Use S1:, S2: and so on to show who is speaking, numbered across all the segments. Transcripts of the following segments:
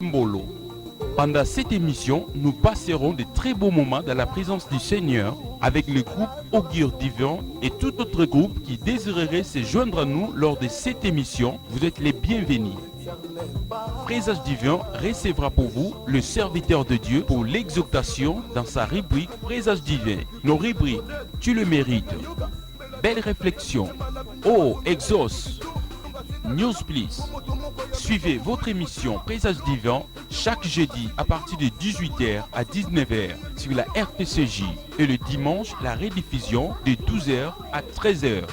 S1: Mbolo. Pendant cette émission, nous passerons de très beaux moments dans la présence du Seigneur avec le groupe Augure Divin et tout autre groupe qui désirerait se joindre à nous lors de cette émission. Vous êtes les bienvenus. Présage Divin recevra pour vous le serviteur de Dieu pour l'exaltation dans sa rubrique Présage Divin. Nos rubriques, tu le mérites. Belle réflexion. Oh, exauce. News Please. Suivez votre émission Présage Divin chaque jeudi à partir de 18h à 19h sur la RTCJ et le dimanche la rediffusion de 12h à 13h.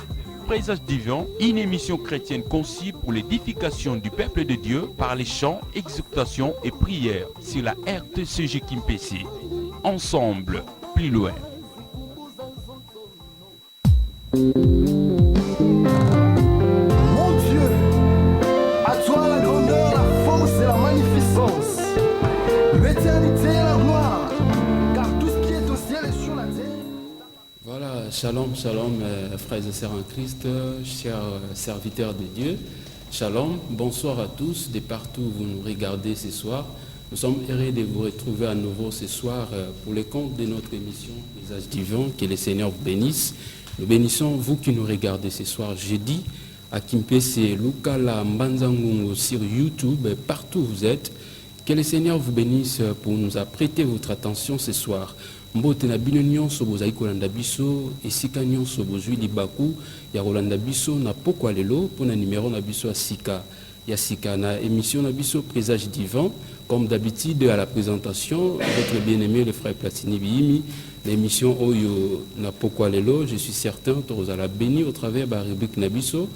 S1: Présage Divin, une émission chrétienne conçue pour l'édification du peuple de Dieu par les chants, exhortations et prières sur la RTCJ Kimpesi. Ensemble, plus loin.
S2: Voilà, shalom, shalom, frères et sœurs en Christ, chers serviteurs de Dieu. Shalom, bonsoir à tous, de partout où vous nous regardez ce soir. Nous sommes heureux de vous retrouver à nouveau ce soir pour le compte de notre émission Présage Divin. Que le Seigneur vous bénisse. Nous bénissons vous qui nous regardez ce soir jeudi à Kimpese, Lukala, Mbanzangungu, sur YouTube, partout où vous êtes. Que le Seigneur vous bénisse pour nous apprêter votre attention ce soir. Mbote na bino nyonso bozali kolanda biso esika nyonso bozwi libaku ya kolanda biso na pokwa lelo pona numéro na biso ya sika na émission na biso Présage Divin. Comme d'habitude à la présentation, votre bien-aimé le frère Platini Bihimi, l'émission Oyo na pokwa lelo, je suis certain que vous allez bénir au travers de la rubrique na biso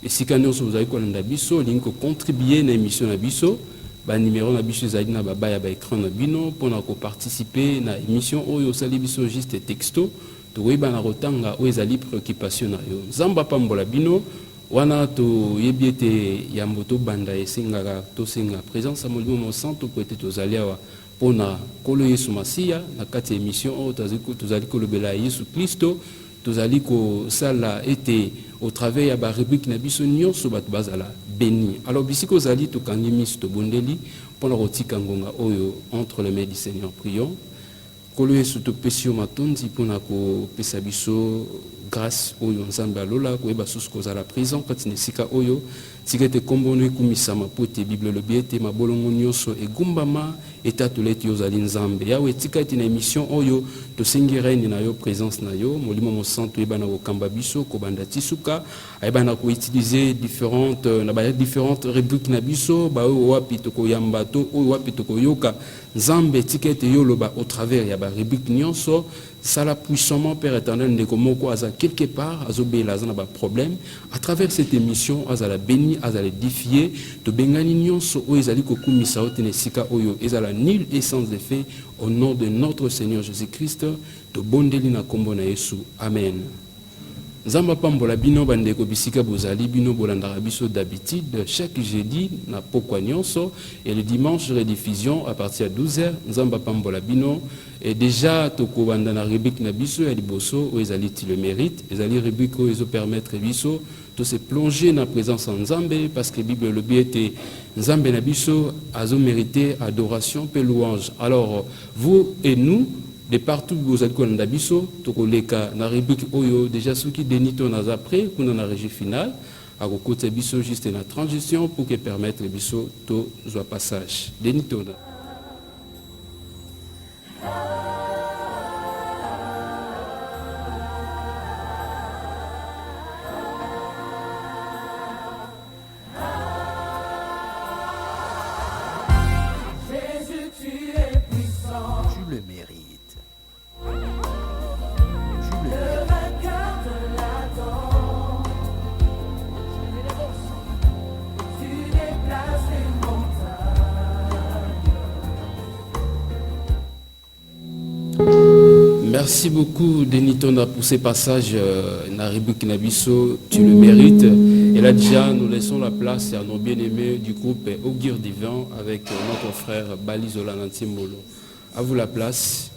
S2: esika nyonso bozali kolanda biso linko contribuer na émission na biso. Ba numéro na biso ezali na babaya ba écran na bino pona ko participer na émission oyo sali biso juste texto to weba na rotanga o ezali préoccupation na yo nzamba pambola bino wana to yebiete ya moto banda esengaka to senga présence molimo mo santo ko ete to zali awa pona kolo Yesu Masia na kati émission o tozali kolobela Yesu Kristo tozali ko sala ete au travers ya ba rubrique na biso nyonso bat bazala béni. Alors bisiko zali to kangi misto bondeli pona rotika ngonga oyo entre les mains du Seigneur prions. Kolo Yesu to pesio matondi pona ko pesa biso grâce oyo nzambe alola ko eba susko za la prison kati nesika oyo tikete kombono ekumisama pote Bible lobiete mabolongo nyonso egumbama etatoleti yo zali nzambe yawe tikati na émission oyo to singireni na yo présence na yo molimo mo santo eba na kokamba biso ko banda tisuka eba na ko utiliser différentes rubriques na biso ba oyo wapi to ko yamba to oyo wapi to ko yoka nzambe tikete yo loba au travers ya ba rubrique nyonso sala puissamment Père éternel ndeko moko aza quelque part azobela aza na ba problème à travers cette émission azala béni azala édifier to bengani nyonso oyo ezali kokumisa otene sika oyo ezala nul essence de fait au nom de notre Seigneur Jésus-Christ to bondeli na kombo na Yesu amen. Nzamba pambola bino bandeko bisika bozali bino bolandaka biso d'habitude chaque jeudi na pokwa nyonso et le dimanche rediffusion à partir de 12h nzamba pambola bino et déjà toko banda na rubrique na biso ya liboso o ezali tu le mérite ezali rubrique o ezo permettre biso de se plonger na présence en Nzambe parce que Bible le biete Nzambe na biso azo mériter adoration pe louange. Alors vous et nous de partout vous allez kolanda biso tokoleka na rubrique oyo déjà ceux qui denito na après kuna na régie finale à côté biso juste na transition pour que permettre biso to zo passage denito na Merci beaucoup Denitona pour ces passages na rubrique Nabiso, tu le mérites. Et là déjà nous laissons la place à nos bien-aimés du groupe Augure Divin avec notre frère Balizola Nantimbolo. À vous la place.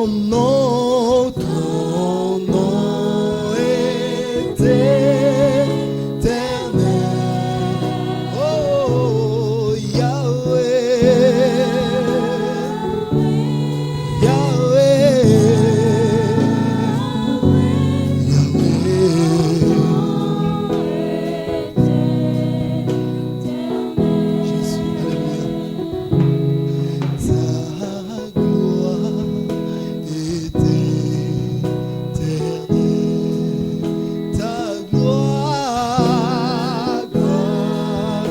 S3: nom est éternel. Oh, Yahweh, Yahweh, Jésus, alléluia. Ta gloire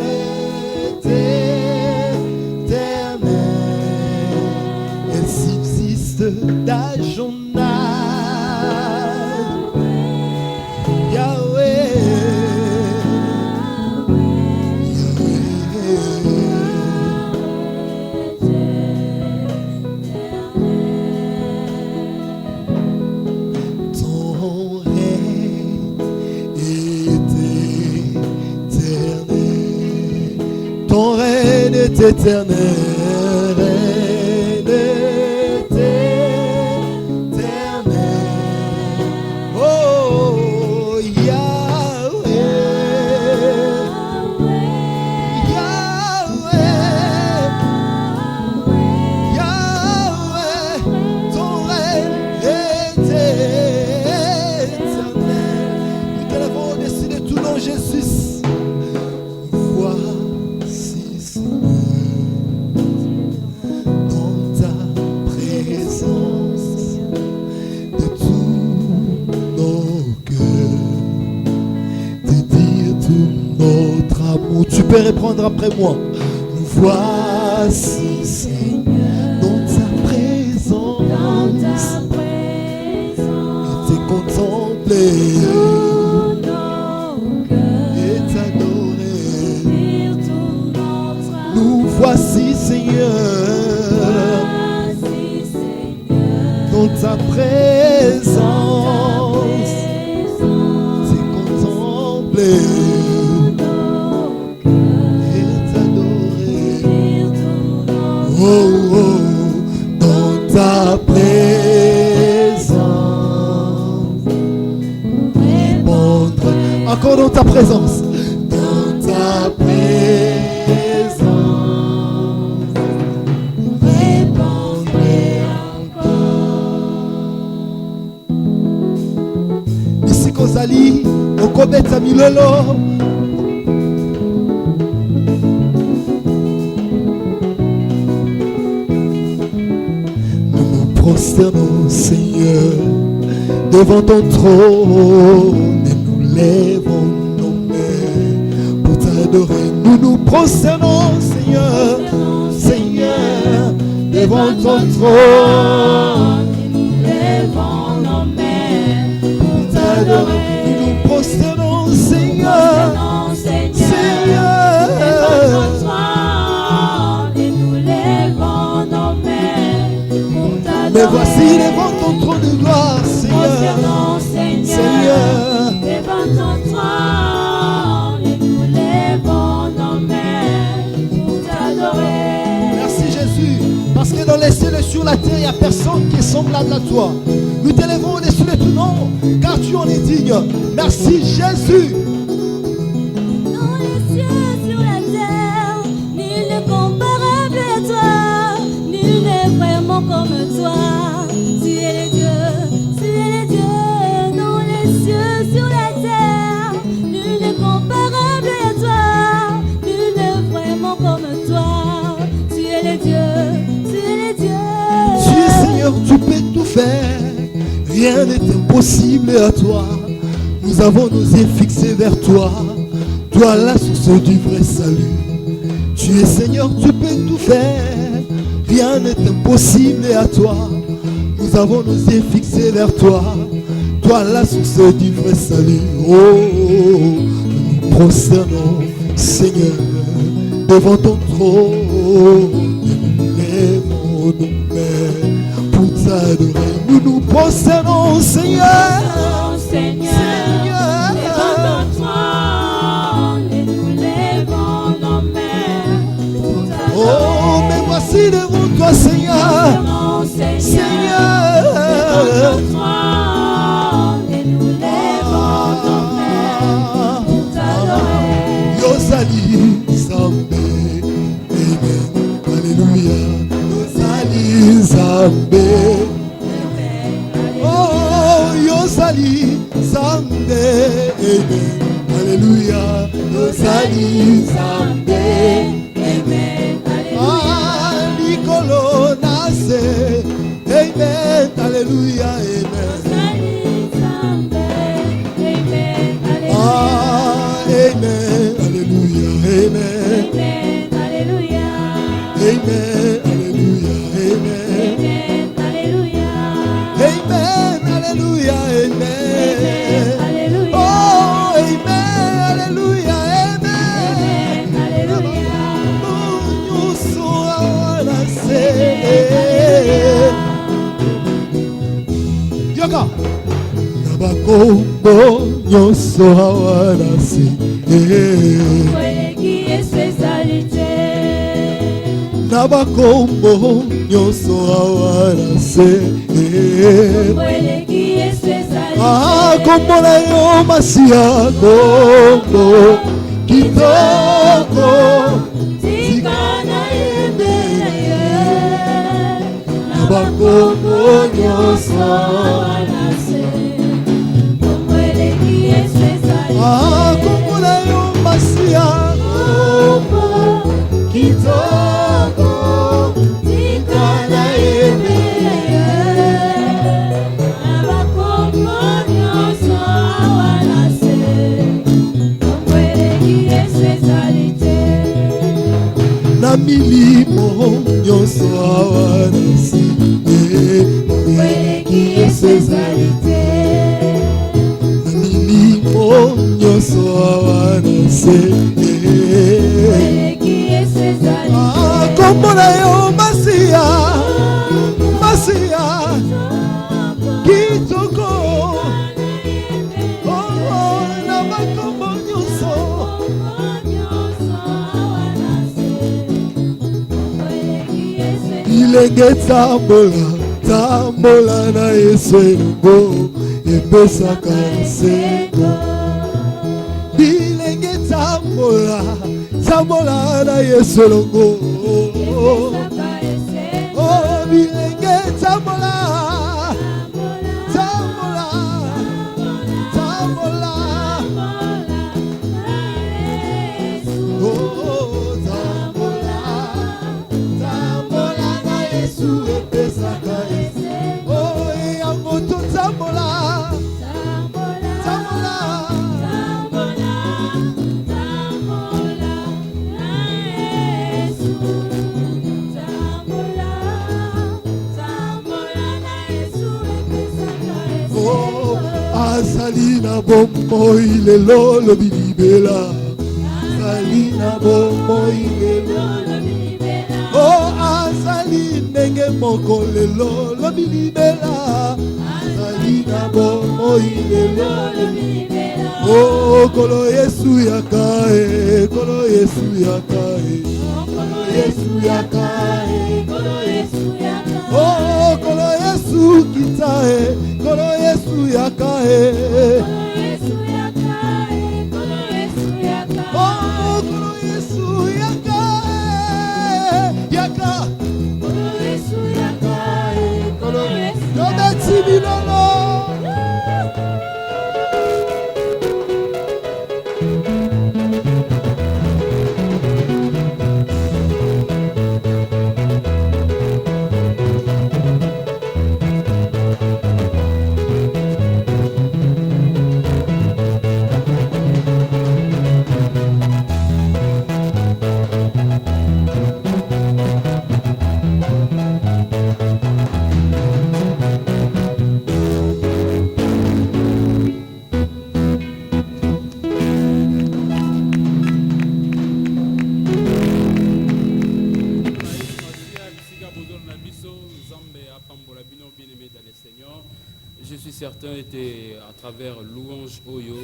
S3: est éternelle. Elle subsiste d'âge en âge. Yahweh, ton règne est éternel. Ton règne est éternel. Règne est éternel. Oh, Yahweh, Yahweh, Yahweh, ton règne est éternel. Nous t'élèvons au-dessus de tout nom, Jésus. Voici, Seigneur, dans ta présence de tous nos cœurs, de dire tout notre amour. Tu peux répondre après moi. Nous voici, Seigneur, dans ta présence, et t'es contemplé et t'adorer. Nous voici, Seigneur, dans ta présence, t'es contemplé et t'adorer. Oh, oh, dans ta présence, répondre. Encore dans ta présence. Dans ta présence, répondrai encore. Ici Kozali, Okobeta Milolo. Nous nous prosternons, Seigneur, devant ton trône et nous lèvons nos mains pour t'adorer. Nous nous prosternons, Seigneur, Seigneur, devant ton trône et nous lèvons nos mains pour t'adorer. Nous nous prosternons, Seigneur, Seigneur, devant ton trône et nous lèvons nos mains pour t'adorer. Mais voici devant ton trône de gloire, Seigneur, Seigneur, devant ton trône et nous lèvons nos mains pour t'adorer. Merci Jésus, parce que dans les cieux et sur la terre, il n'y a personne qui est semblable à toi. Nous t'élèvons au-dessus de tout nom, car tu en es digne. Merci Jésus.
S4: Dans les cieux, sur la terre, nul n'est comparable à toi, nul n'est vraiment comme toi. Tu es le Dieu, tu es le Dieu. Dans les cieux, sur la terre, nul n'est comparable à toi, nul n'est vraiment comme toi. Tu es le Dieu, tu es le Dieu.
S3: Tu es Seigneur, tu peux tout faire. Rien n'est impossible à toi. Nous avons nos yeux fixés vers toi. Toi la source du vrai salut. Tu es Seigneur, tu peux tout faire. Rien n'est impossible à toi. Nous avons nos yeux fixés vers toi. Toi la source du vrai salut. Oh, nous nous prosternons, Seigneur, devant ton trône. Nous lèvons nos mains pour t'adorer. Nous nous prosternons, Seigneur,
S4: Seigneur, devant ton trône et nous lèvons nos mains pour t'adorer.
S3: oh, mais voici devant toi, Seigneur, Seigneur, Nzambe. Oh, Yosali Nzambe. Amen. Alléluia. Yosali Nzambe. Amen. Ah, Nicolo Nase. Amen. Alléluia. Amen. Ah, Amen. Alléluia. Amen.
S4: Amen. Alléluia.
S3: Amen. Alléluia. Amen.
S4: Amen. Alléluia.
S3: Amen. Alléluia. Amen.
S4: Alléluia.
S3: Oh, Amen. Alléluia. Amen.
S4: Alléluia.
S3: Nous sommes à la Yoga. Nabakombo nyonso awana se.
S4: Qui est spécialité?
S3: Nabakombo nyonso awana se.
S4: Qui est spécialité?
S3: Ah, kombo na yo Masia, kombo kitoko.
S4: Tikana yembele ye.
S3: Nabakombo nyonso.
S4: Qui est spécialité?
S3: Ah, kombo na yo Masia, kombo kitoko.
S4: Tikana yembele ye. Abakomonyonso awanase. Qui est spécialité?
S3: Na milimo nyonso awana se.
S4: Qui est spécialité?
S3: Na milimo nyonso awana se.
S4: Qui est spécialité?
S3: Ah, kombo na yo Masia, Masia kitoko. Oh, na makombo nyonso. Bilenge tambola, tambola na Yesu elongo, epesaka esengo. Bilenge tambola, tambola na Yesu elongo. Oh, bilenge tambola, tambola, tambola. Oh, tambola, tambola na Yesu epesaka esengo. Oh, yango to tambola, tambola. Oh, azali na bomoi lelo lobi libela. Azali na bomoi lelo. Oh, azali ndenge moko lelo lobi libela. Azali na bomoi lelo lobi libela. Oh, kolo Yesu yakae, kolo Yesu yakae, kolo Yesu yakae, kolo Yesu yakae. Oh, kolo Yesu kitae, kolo Yesu yakae. Oh, kolo Yesu yakae, yaka. Kolo Yesu yakae, kolo Yesu yakae. Yobeti bilolo.
S2: Je suis certain que à travers louange Oyo,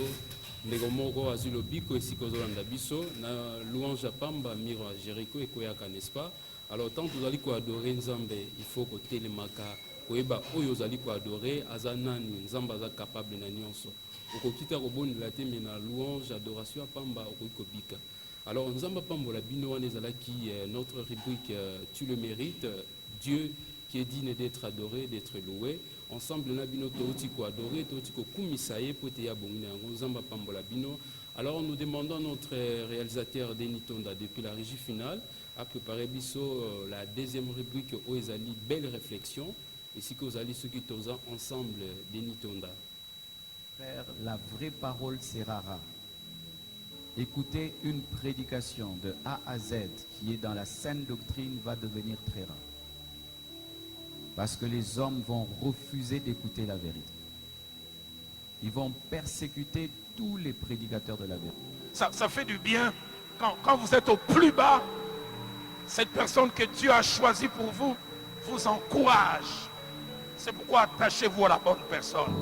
S2: Negomoko Azulo Biko et Sikozolanda Biso, na louange à Pamba, Miro à Jéricho et Koyaka, n'est-ce pas? Alors, tant que vous allez adorer Nzambe, il faut que Télémaka, Koyeba Oyo, vous allez adorer, Azanani, Nzamba za capable na nyonso. Okokita Robon la teme na louange, adoration à Pamba, Okoikobika. Alors, Nzamba Pambo la Bino, qui notre rubrique Tu le mérites, Dieu qui est digne d'être adoré, d'être loué. Ensemble, nous avons adoré, alors nous demandons à notre réalisateur Denis Tonda depuis la régie finale à préparer la deuxième rubrique où ils allaient belle réflexion. Ici que vous allez ceux qui sont ensemble Denis Tonda.
S5: Frère, la vraie parole sera rare. Écouter une prédication de A à Z qui est dans la saine doctrine va devenir très rare. Parce que les hommes vont refuser d'écouter la vérité. Ils vont persécuter tous les prédicateurs de la vérité.
S6: Ça fait du bien quand vous êtes au plus bas. Cette personne que Dieu a choisie pour vous vous encourage. C'est pourquoi attachez-vous à la bonne personne.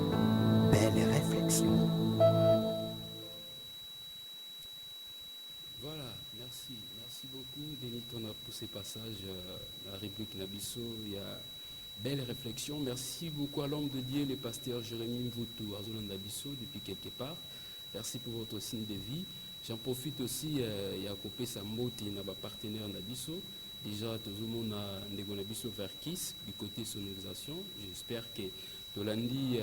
S3: Belle réflexion.
S2: Voilà, merci beaucoup Denis Tonda pour ces passages, la rubrique Nabiso, il y a belle réflexion. Merci beaucoup à l'homme de Dieu, le pasteur Jérémy Mvoutou, à Zolan Nabiso, depuis quelque part. Merci pour votre signe de vie. J'en profite aussi, il y a coupé sa motte, il y a un partenaire Nabiso. Déjà, tout le monde a Nabiso vers Kiss, du côté sonorisation. J'espère que Tolandi,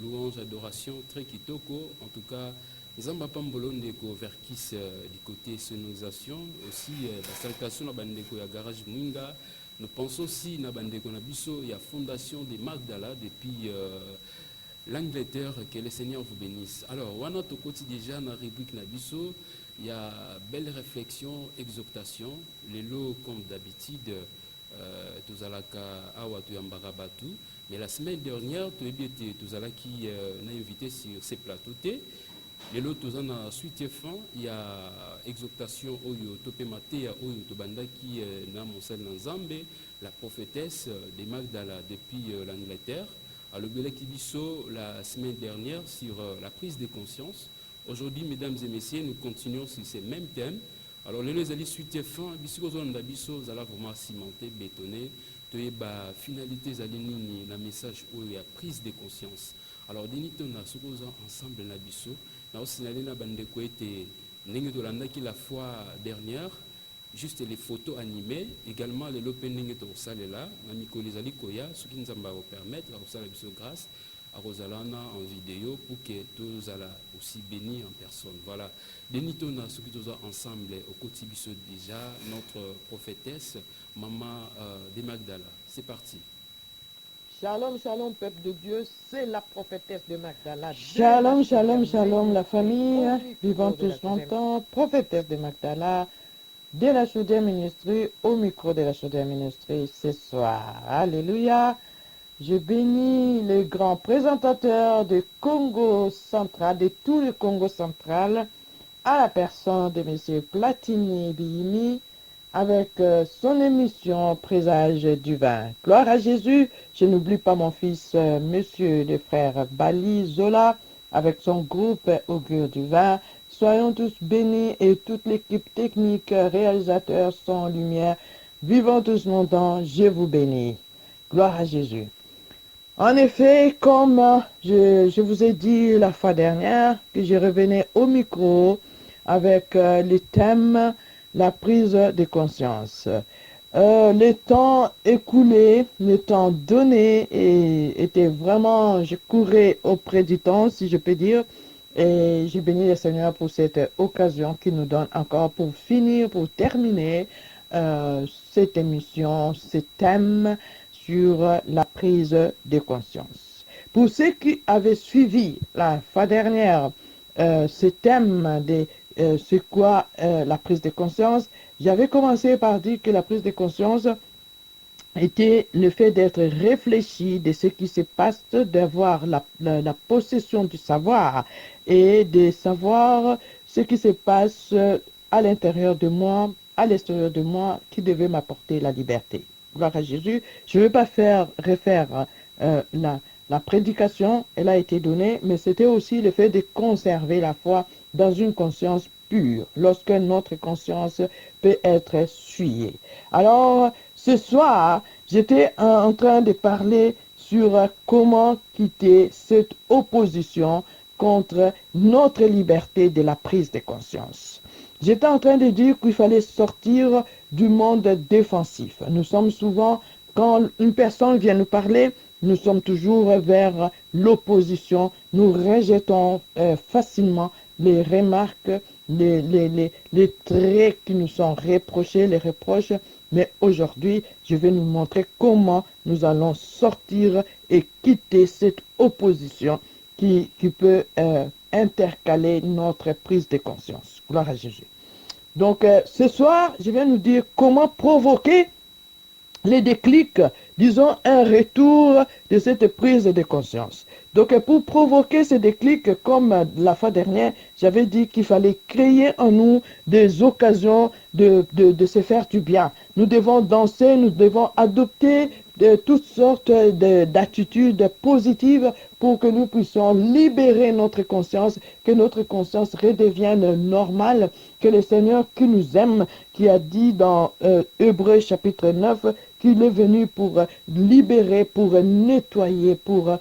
S2: louange, adoration, très kitoko. En tout cas, Zamba Pambolo Ndeko vers Kiss, du côté sonorisation. Aussi, la salutation de Bandeko, il y a Garage Mwinga. Nous pensons aussi à Bandeko Nabiso, il y a Fondation de Magdala depuis l'Angleterre, que le Seigneur vous bénisse. Alors, on a au quotidien déjà dans la rubrique Nabiso, il y a belle réflexion, exhortation, les lots comme d'habitude, tous à la Awatu Ambarabatu. Mais la semaine dernière, tous à la qui n'a invité sur ces plateaux. Les lots tous en suite fin, il y a exhortation Oyo Topematea Oyo Tobanda qui n'a Monsel Nzambe, la prophétesse de Magdala depuis l'Angleterre. Alors, la semaine dernière sur la prise de conscience. Aujourd'hui, mesdames et messieurs, nous continuons sur ces mêmes thèmes. Alors, les alliés suite fin, bisous on a bisous, vous allez vraiment cimenter, bétonner, la finalité, la message où il y a prise de conscience. Alors, nous sommes ensemble la bisous. Nous avons signalé la bande de qui la fois dernière. Juste les photos animées, également les opening de salle là, Namiko les Alikoya, ce qui nous va permettre, à Rosala grâce à Rosalana en vidéo pour que tous allons aussi bénis en personne. Voilà. Denitona, ce qui nous a ensemble au quotidien déjà, notre prophétesse, Maman de Magdala. C'est parti.
S7: Shalom, shalom, peuple de Dieu, c'est la prophétesse de Magdala.
S8: Shalom, shalom, shalom, la famille, vivant tous longtemps, prophétesse de Magdala, de la Chaudière Ministrie, au micro de la Chaudière Ministrie ce soir. Alléluia. Je bénis les grands présentateurs du Congo central, de tout le Congo central, à la personne de M. Platini Bihimi, avec son émission Présage du vin. Gloire à Jésus. Je n'oublie pas mon fils, monsieur le frère Bali Zola, avec son groupe Augure du vin. Soyons tous bénis et toute l'équipe technique, réalisateur, son, lumière, vivons tous longtemps, je vous bénis. Gloire à Jésus. En effet, comme je vous ai dit la fois dernière, que je revenais au micro avec le thème la prise de conscience. Le temps écoulé, le temps donné était vraiment, je courais auprès du temps, si je peux dire, et je bénis le Seigneur pour cette occasion qu'il nous donne encore pour finir, pour terminer cette émission, ce thème sur la prise de conscience. Pour ceux qui avaient suivi la fois dernière ce thème de c'est quoi la prise de conscience, j'avais commencé par dire que la prise de conscience était le fait d'être réfléchi de ce qui se passe, d'avoir la possession du savoir et de savoir ce qui se passe à l'intérieur de moi, à l'extérieur de moi, qui devait m'apporter la liberté. Gloire à Jésus. Je ne vais pas refaire la prédication, elle a été donnée, mais c'était aussi le fait de conserver la foi dans une conscience pure, lorsque notre conscience peut être souillée. Alors, ce soir, j'étais en train de parler sur comment quitter cette opposition contre notre liberté de la prise de conscience. J'étais en train de dire qu'il fallait sortir du monde défensif. Nous sommes souvent quand une personne vient nous parler, nous sommes toujours vers l'opposition. Nous rejetons facilement les remarques, les traits qui nous sont reprochés, les reproches. Mais aujourd'hui, je vais nous montrer comment nous allons sortir et quitter cette opposition qui peut intercaler notre prise de conscience. Gloire à Jésus. Donc, ce soir, je vais nous dire comment provoquer les déclics, disons un retour de cette prise de conscience. Donc, pour provoquer ces déclics, comme la fois dernière, j'avais dit qu'il fallait créer en nous des occasions de se faire du bien. Nous devons danser, nous devons adopter de toutes sortes d'attitudes positives pour que nous puissions libérer notre conscience, que notre conscience redevienne normale, que le Seigneur qui nous aime, qui a dit dans Hébreux chapitre 9, qu'il est venu pour libérer, pour nettoyer, pour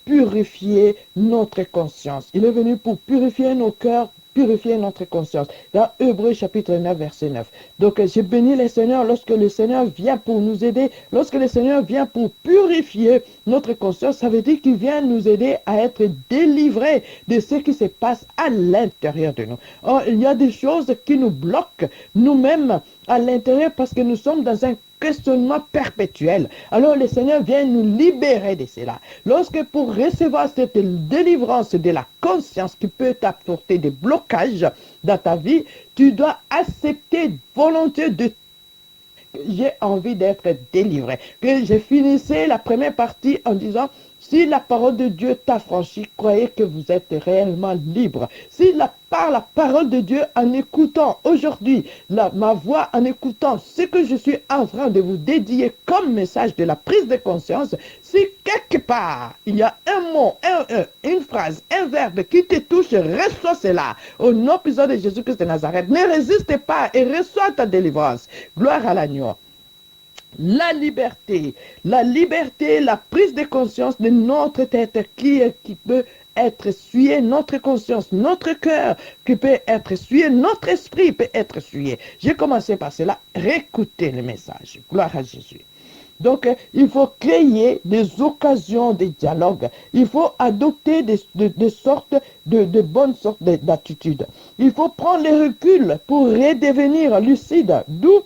S8: purifier notre conscience. Il est venu pour purifier nos cœurs, purifier notre conscience. Dans Hébreux chapitre 9, verset 9. Donc, j'ai béni le Seigneur lorsque le Seigneur vient pour nous aider, lorsque le Seigneur vient pour purifier notre conscience, ça veut dire qu'il vient nous aider à être délivrés de ce qui se passe à l'intérieur de nous. Or, il y a des choses qui nous bloquent nous-mêmes à l'intérieur parce que nous sommes dans un questionnement perpétuel. Alors le Seigneur vient nous libérer de cela. Lorsque pour recevoir cette délivrance de la conscience qui peut t'apporter des blocages dans ta vie, tu dois accepter volontiers de j'ai envie d'être délivré. Que j'ai finissé la première partie en disant si la parole de Dieu t'affranchit, croyez que vous êtes réellement libre. Si par la parole de Dieu, en écoutant aujourd'hui ma voix, en écoutant ce que je suis en train de vous dédier comme message de la prise de conscience, si quelque part il y a un mot, une phrase, un verbe qui te touche, reçois cela. Au nom puissant de Jésus-Christ de Nazareth, ne résiste pas et reçois ta délivrance. Gloire à l'agneau. La liberté, la prise de conscience de notre tête qui peut être souillée, notre conscience, notre cœur qui peut être souillé, notre esprit peut être souillé. J'ai commencé par cela, réécouter le message. Gloire à Jésus. Donc, il faut créer des occasions de dialogue. Il faut adopter des bonnes sortes d'attitudes. Il faut prendre le recul pour redevenir lucide, d'où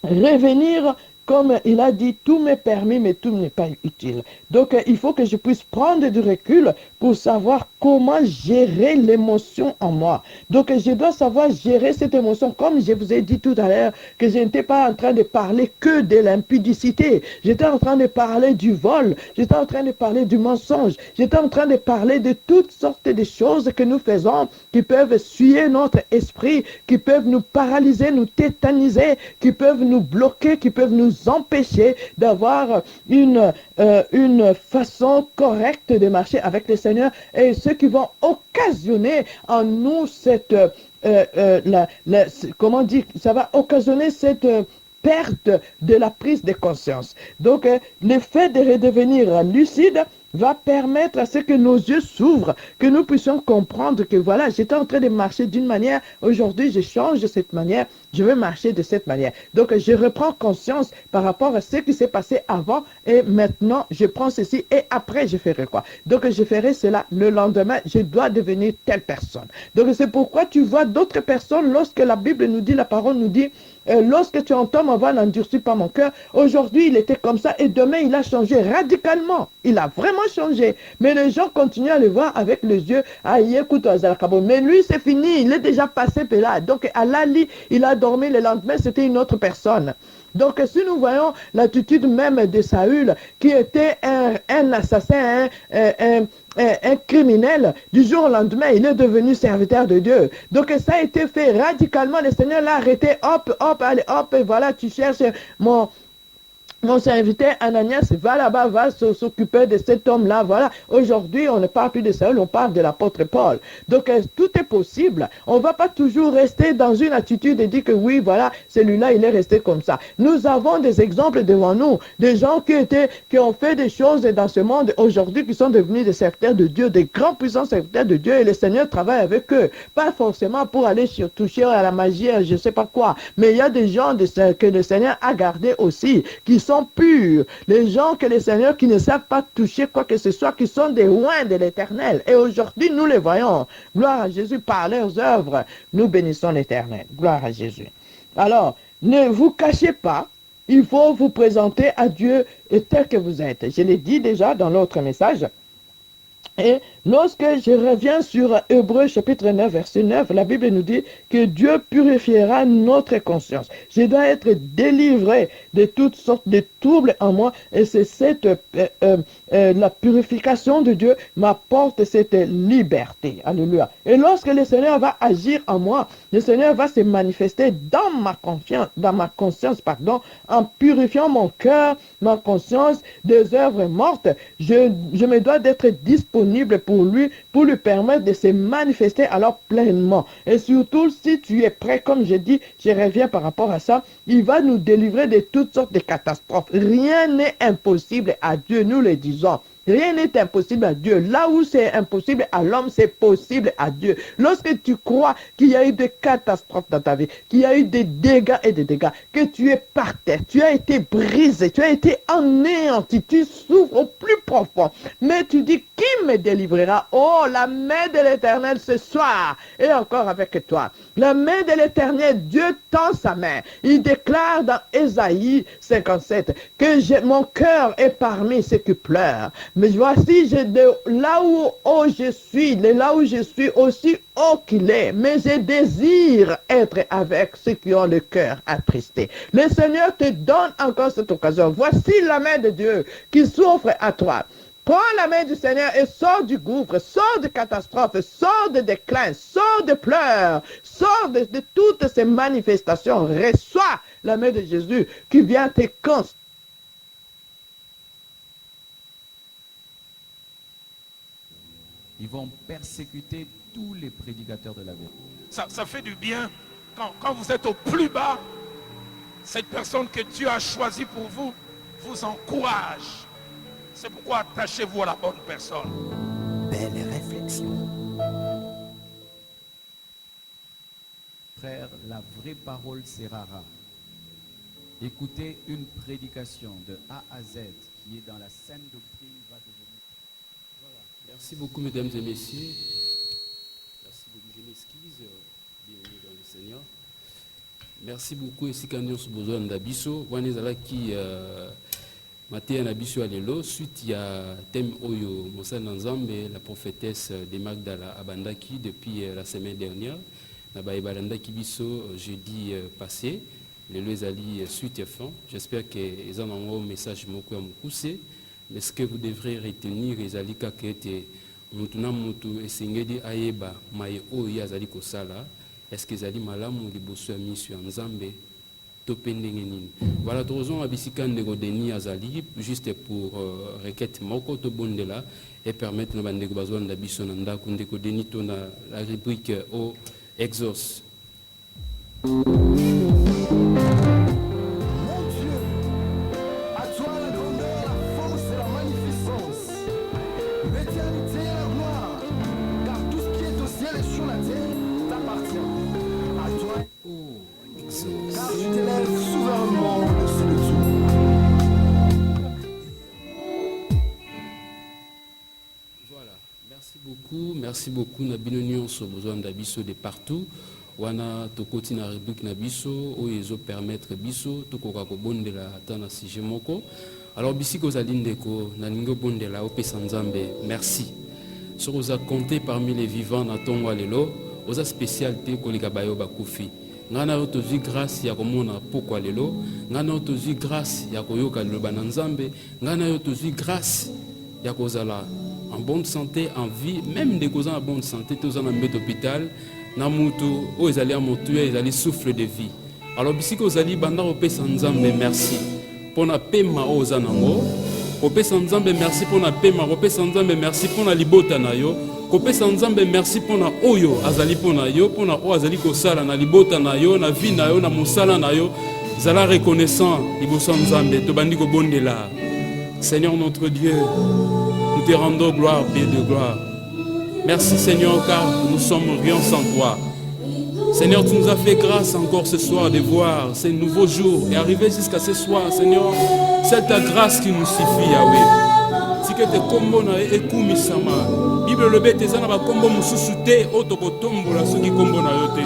S8: revenir, comme il a dit, tout m'est permis, mais tout n'est pas utile. Donc, il faut que je puisse prendre du recul pour savoir comment gérer l'émotion en moi. Donc, je dois savoir gérer cette émotion, comme je vous ai dit tout à l'heure, que je n'étais pas en train de parler que de l'impudicité. J'étais en train de parler du vol. J'étais en train de parler du mensonge. J'étais en train de parler de toutes sortes de choses que nous faisons, qui peuvent souiller notre esprit, qui peuvent nous paralyser, nous tétaniser, qui peuvent nous bloquer, qui peuvent nous empêcher d'avoir une façon correcte de marcher avec le Seigneur, et ceux qui vont occasionner en nous cette comment dire, ça va occasionner cette perte de la prise de conscience. Donc le fait de redevenir lucide va permettre à ce que nos yeux s'ouvrent, que nous puissions comprendre que voilà, j'étais en train de marcher d'une manière, aujourd'hui je change de cette manière, je veux marcher de cette manière. Donc je reprends conscience par rapport à ce qui s'est passé avant et maintenant je prends ceci et après je ferai quoi. Donc je ferai cela le lendemain, je dois devenir telle personne. Donc c'est pourquoi tu vois d'autres personnes lorsque la Bible nous dit, la parole nous dit, lorsque tu entends ma voix, n'endurcis pas mon cœur. Aujourd'hui, il était comme ça et demain, il a changé radicalement. Il a vraiment changé. Mais les gens continuent à le voir avec les yeux. Ah, écoute, mais lui, c'est fini. Il est déjà passé par là. Donc, à l'ali, il a dormi le lendemain, c'était une autre personne. Donc, si nous voyons l'attitude même de Saül, qui était un assassin, un criminel, du jour au lendemain, il est devenu serviteur de Dieu. Donc, ça a été fait radicalement. Le Seigneur l'a arrêté, hop, allez, hop, et voilà, tu cherches mon serviteur Ananias, va là-bas, va s'occuper de cet homme-là, voilà. Aujourd'hui, on ne parle plus de Saül, on parle de l'apôtre Paul. Donc, tout est possible. On ne va pas toujours rester dans une attitude et dire que oui, voilà, celui-là, il est resté comme ça. Nous avons des exemples devant nous, des gens qui ont fait des choses dans ce monde aujourd'hui, qui sont devenus des serviteurs de Dieu, des grands puissants serviteurs de Dieu, et le Seigneur travaille avec eux. Pas forcément pour aller toucher à la magie, je ne sais pas quoi, mais il y a des gens que le Seigneur a gardés aussi, qui sont sont purs, les gens que le Seigneur qui ne savent pas toucher quoi que ce soit, qui sont des loin de l'Éternel. Et aujourd'hui, nous les voyons. Gloire à Jésus, par leurs œuvres, nous bénissons l'Éternel. Gloire à Jésus. Alors, ne vous cachez pas. Il faut vous présenter à Dieu tel que vous êtes. Je l'ai dit déjà dans l'autre message. Et lorsque je reviens sur Hébreux chapitre 9, verset 9, la Bible nous dit que Dieu purifiera notre conscience. Je dois être délivré de toutes sortes de troubles en moi et c'est cette la purification de Dieu m'apporte cette liberté. Alléluia. Et lorsque le Seigneur va agir en moi, le Seigneur va se manifester dans ma conscience, en purifiant mon cœur, ma conscience des œuvres mortes. Je me dois d'être disponible pour lui permettre de se manifester alors pleinement. Et surtout, si tu es prêt, comme je dis, je reviens par rapport à ça, il va nous délivrer de toutes sortes de catastrophes. Rien n'est impossible à Dieu, nous le disons. Rien n'est impossible à Dieu. Là où c'est impossible à l'homme, c'est possible à Dieu. Lorsque tu crois qu'il y a eu des catastrophes dans ta vie, qu'il y a eu des dégâts et des dégâts, que tu es par terre, tu as été brisé, tu as été anéanti, tu souffres au plus profond. Mais tu dis, qui me délivrera? Oh, la main de l'Éternel ce soir est encore avec toi. La main de l'Éternel, Dieu tend sa main. Il déclare dans Ésaïe 57 que mon cœur est parmi ceux qui pleurent. Mais voici, là où je suis aussi haut qu'il est, mais je désire être avec ceux qui ont le cœur attristé. Le Seigneur te donne encore cette occasion. Voici la main de Dieu qui s'offre à toi. Prends la main du Seigneur et sors du gouffre, sors de catastrophes, sors de déclin, sors de pleurs, sors de toutes ces manifestations. Reçois la main de Jésus qui vient te constater.
S5: Ils vont persécuter tous les prédicateurs de la vérité.
S6: Ça fait du bien quand vous êtes au plus bas. Cette personne que Dieu a choisie pour vous vous encourage. C'est pourquoi attachez-vous à la bonne personne.
S3: Belle réflexion.
S5: Frère, la vraie parole sera rare. Écoutez une prédication de A à Z qui est dans la saine doctrine va devenir.
S2: Merci beaucoup, mesdames et messieurs. Merci beaucoup, je m'excuse. Bienvenue dans le Seigneur. Merci beaucoup. Et si quand nous avons besoin d'abisso, on est là qui matin d'abisso à l'élo. Suite il y a thème Oyo Moussa Nanzambe, la prophétesse de Magdala Abandaki depuis la semaine dernière. Nabaïbalanda Kibiso jeudi passé. Les lois ali suite et fin. J'espère que les gens ont un message beaucoup à me pousser. Mais ce que vous devrez retenir, les alika kete, mutuna mutu esengedi ayeba maye o yazali kosala, est-ce que zali malamu liboso ya mission nzambe topendenge nini. Voilà trois abisika ndeko deni azali juste pour requête moko to bondela et permettre na bandeko bazwa na biso na ndako ndeko deni to na la rubrique au exauce. Merci beaucoup. Nous avons besoin d'abisso de partout. Wana tokoti na rubrique na biso o ezo permettre biso tokoka ko bondela tana sujet moko. Alors bisiko zalindeko na ningo bondela opesa nzambe. Merci. Ce que vous avez compté parmi les vivants na tongo lelo, oza spécialité ko lika bayo bakufi. Ngana otozi grâce ya komona poko lelo, ngana otozi grâce ya koyoka loba na nzambe, ngana otozi grâce ya kozala en bonne santé, en vie, même des causes en bonne santé, tous en hôpital, Namutu, oh, ils allaient à montuer, ils allaient souffle de vie. Alors, si vous allez, banda opé sanzambe, merci. Pour na pema aux anango, opé sanzambe, merci pour na pema, opé sanzambe, merci pour na libota na yo, opé sanzambe, merci pour na oyo, azali pour na yo, pour na o azali kosala, na libota na yo, na vie na yo, na mosala na yo, zala reconnaissant, ibo sanzambe, to bandi ko bondela. Seigneur notre Dieu, nous te rendons gloire, Père de gloire. Merci Seigneur, car nous sommes rien sans toi. Seigneur, tu nous as fait grâce encore ce soir de voir ces nouveaux jours et arriver jusqu'à ce soir, Seigneur. C'est ta grâce qui nous suffit, Yahweh. Si que te kombo na ekumi sama. Bible le bête ezana ba kombo mususu te otokotombo la soki kombo na yote.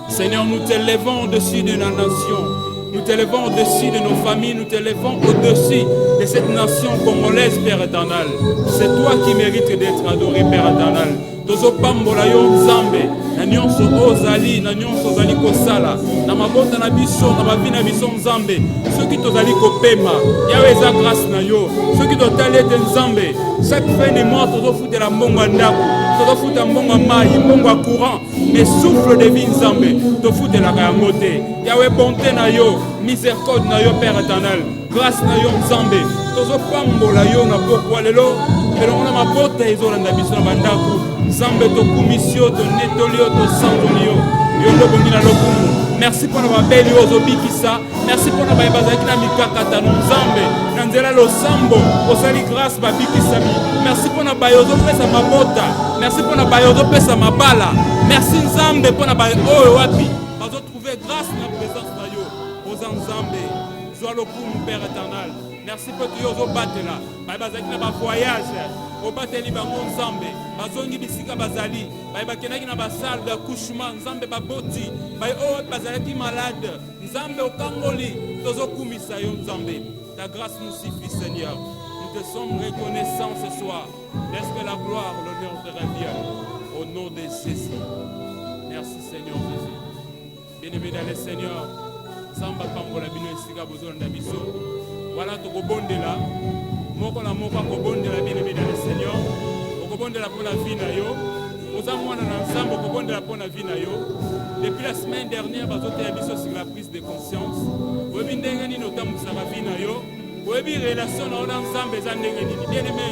S2: Seigneur, nous t'élevons au-dessus de la nation. Nous t'élevons au-dessus de nos familles. Nous t'élevons au-dessus de cette nation congolaise, Père éternel. C'est toi qui mérites d'être adoré, Père éternel. Tozo pambola yo nzambe na nyonso ozali na nyonso ozali kosala na mabota na biso na bavi na biso nzambe soki tozali kopema yawe eza grâce na yo soki totali ete nzambe chaque fin de mois tozofutela mbongo ya ndako tozofuta mbongo ya mai mbongo ya courant mais souffle de vie nzambe tofutelaka yango te yawe bonté na yo miséricorde na yo Père éternel grâce na yo nzambe tozopambola yo na pokwa lelo elongo na mabota ezolanda biso na bandako nzambe tokumisio tonetoli yo tosandoli yo yo ndobongi na lokumu merci mpona babeli oyo ozobikisa merci mpona baye bazalaki na mikakatano nzambe na nzela losambo osali grâce babikisami merci mpona baye ozopesa mabota merci mpona baye ozopesa mabala merci nzambe mpona baye oyo wapi bazotrouve grâce na présence na yo oza nzambe zwa lokumu Père éternel merci mpo to yo ozobatela baye bazalaki na bavoyage obateli bango nzambe bazongi bisika bazali baye bakendaki na basale d'accouchement nzambe baboti baye oyo bazalaki malade nzambe okangoli tozokumisa yo nzambe ta grâce nous suffit Seigneur nous te sommes reconnaissants ce soir laisse que la gloire l'honneur te revienne au nom de Jésus merci Seigneur Jésus bien-aimé dans le Seigneur nzambe apambola bino esika bozolanda biso voilà tokobondela moko na moko akobondela bien-aimé dans le Seigneur okobondela mpo na vie na yo oza mwana na nzambe okobondela mpo na vie na yo depuis la semaine dernière bazoteya biso sur la prise de conscience oyebi ndenge nini otambwisaka vie na yo oyebi relation na yo na nzambe eza ndenge nini bien-aimé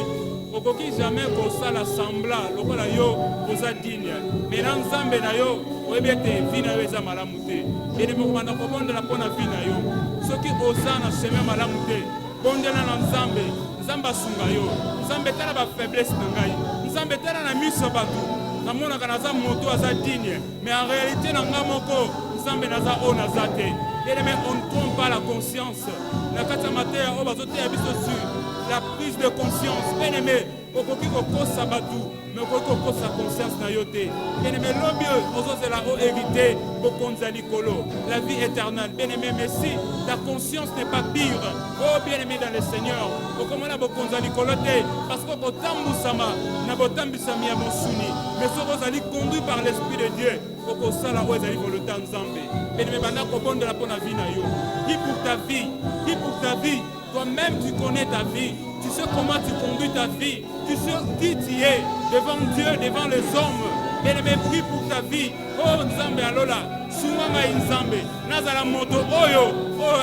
S2: okoki jamais kosala semblant lokola yo oza digne mais na nzambe na yo oyebi ete vie na yo eza malamu te bien-aimé okobanda kobondela mpo na vie na yo soki oza na chemin malamu te bondela na nzambe nzambe asunga yo nzambe tala bafaiblesse na ngai nzambe tala na miso bato namonaka naza moto aza digne mais en réalité na ngai moko nzambe naza oyo naza te bien-aimé on ne trompe pas la conscience na kati ya mateya oyo bazoteya biso sur la prise de conscience bien-aimé okoki kokosa bato mais okoki kokosa conscience na yo te bien-aimé lobi ozozela o hérité bokonzi ya likolo la vie éternelle bien-aimé mais si ta conscience n'est pas pire oh bien-aimé dans le Seigneur okomona bokonzi ya likolo te parce que okotambusama na botambisami ya mosuni mais soki ozali conduit par l'esprit de Dieu okosala oyo ezali volonté ya nzambe bien-aimé banda kobondela mpo na vie na yo dis pour ta vie dis pour ta vie toi-même tu connais ta vie tu sais comment tu conduis ta vie tu sais qui tu es devant Dieu devant les hommes bien-aimé prie pour ta vie oh nzambe alola sunga ngai nzambe nazala moto oyo